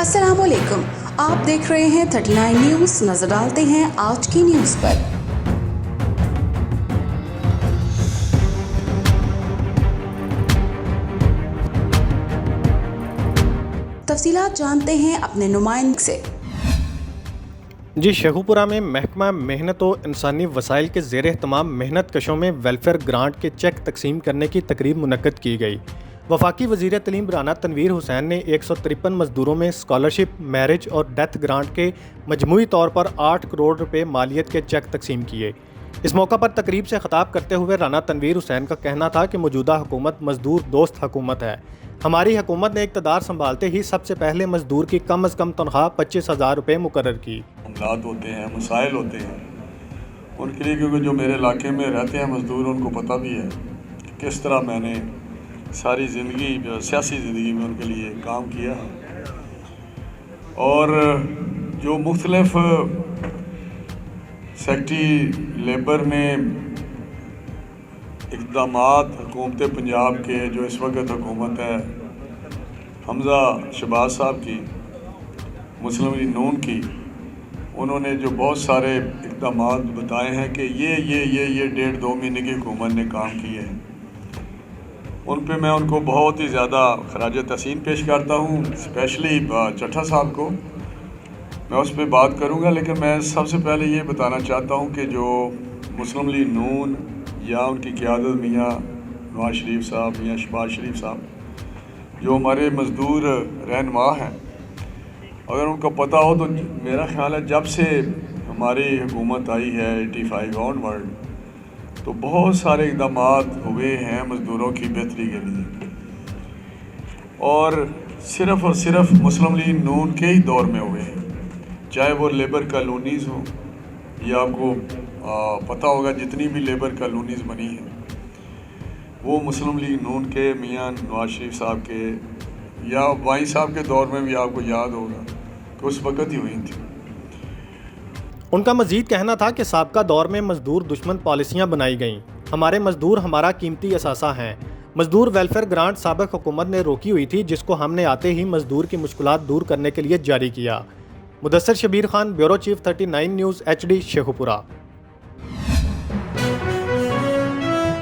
अस्सलाम वालेकुम, आप देख रहे हैं 39 न्यूज़। नजर डालते हैं आज की न्यूज़ पर। तफसीलात जानते हैं अपने नुमाइंदे से। जी, शेखुपुरा में महकमा मेहनत व इंसानी वसाइल के ज़ेर एहतमाम मेहनत कशों में वेलफेयर ग्रांट के चेक तकसीम करने की तकरीब मुनक्कद की गई। वफाकी वज़ीर तलीम राना तनवीर हुसैन ने 153 मज़दूरों में स्कॉलरशिप, मैरिज और डेथ ग्रांट के मजमूई तौर पर 8 करोड़ रुपए मालियत के चेक तकसीम किए। इस मौका पर तकरीब से ख़िताब करते हुए राना तनवीर हुसैन का कहना था कि मौजूदा हुकूमत मज़दूर दोस्त हुकूमत है। हमारी हुकूमत ने इक़्तिदार संभालते ही सबसे पहले मज़दूर की कम अज़ कम तनख्वाह 25,000 रुपये मुकर्रर की। मामलात होते हैं, मसाइल होते हैं उनके लिए, क्योंकि जो मेरे इलाके में रहते हैं मज़दूर उनको पता भी है कि किस तरह मैंने सारी ज़िंदगी, सियासी ज़िंदगी में उनके लिए काम किया और जो मुख्तलिफ सेक्रेटरी लेबर ने इक़दामात हुकूमत पंजाब के, जो इस वक्त हुकूमत है हमज़ा शहबाज साहब की, मुस्लिम लीग नून की, उन्होंने जो बहुत सारे इक़दामात बताए हैं कि ये 1.5-2 महीने की हुकूमत ने काम किए हैं, उन पे मैं उनको बहुत ही ज़्यादा खराज तहसीन पेश करता हूँ। स्पेशली चट्ठा साहब को मैं उस पर बात करूँगा, लेकिन मैं सबसे पहले ये बताना चाहता हूँ कि जो मुस्लिम लीग नून या उनकी क़यादत मियाँ नवाज शरीफ साहब, मियाँ शहबाज शरीफ साहब, जो हमारे मज़दूर रहनुमा हैं, अगर उनको पता हो तो मेरा ख़्याल है जब से हमारी हुकूमत आई है 85 ऑनवर्ड, तो बहुत सारे इक़दामात हुए हैं मज़दूरों की बेहतरी के लिए, और सिर्फ़ मुस्लिम लीग नून के ही दौर में हुए हैं, चाहे वो लेबर कॉलोनीज़ हों, या आपको पता होगा जितनी भी लेबर कॉलोनीज़ बनी हैं वो मुस्लिम लीग नून के मियाँ नवाज शरीफ साहब के या वाई साहब के दौर में भी आपको याद होगा कि उस वक़्त ही हुई थी। उनका मज़ीद कहना था कि साबका दौर में मज़दूर दुश्मन पॉलिसियाँ बनाई गईं। हमारे मज़दूर हमारा कीमती असासा हैं। मज़दूर वेलफेयर ग्रांट साबिक़ हुकूमत ने रोकी हुई थी, जिसको हमने आते ही मज़दूर की मुश्किलात दूर करने के लिए जारी किया। Mudassir Shabir Khan, bureau chief 39 news HD, Sheikhupura.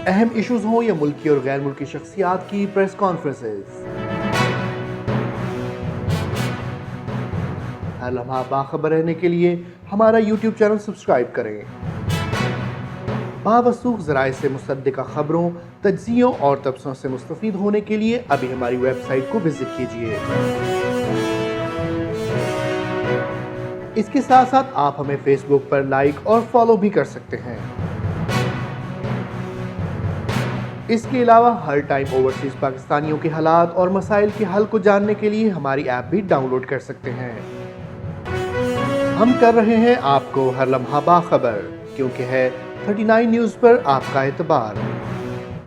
अहम इशूज़ हों या मुल्की और गैर मुल्की शख्सियात की प्रेस कॉन्फ्रेंसेस, हर लम्हा बाखबर रहने के लिए हमारा YouTube चैनल सब्सक्राइब करें। बावसूख ज़राए से मुसद्दिक़ा खबरों, तज्ज़ियों और तबसरों से मुस्तफ़ीद होने के लिए अभी हमारी वेबसाइट को विज़िट कीजिए। इसके साथ साथ आप हमें फेसबुक पर लाइक और फॉलो भी कर सकते हैं। इसके अलावा हर टाइम ओवरसीज़ पाकिस्तानियों के हालात और मसाइल के हल को जानने के लिए हमारी ऐप भी डाउनलोड कर सकते हैं। हम कर रहे हैं आपको हर लम्हा बाखबर, क्योंकि है 39 न्यूज़ पर आपका एतबार।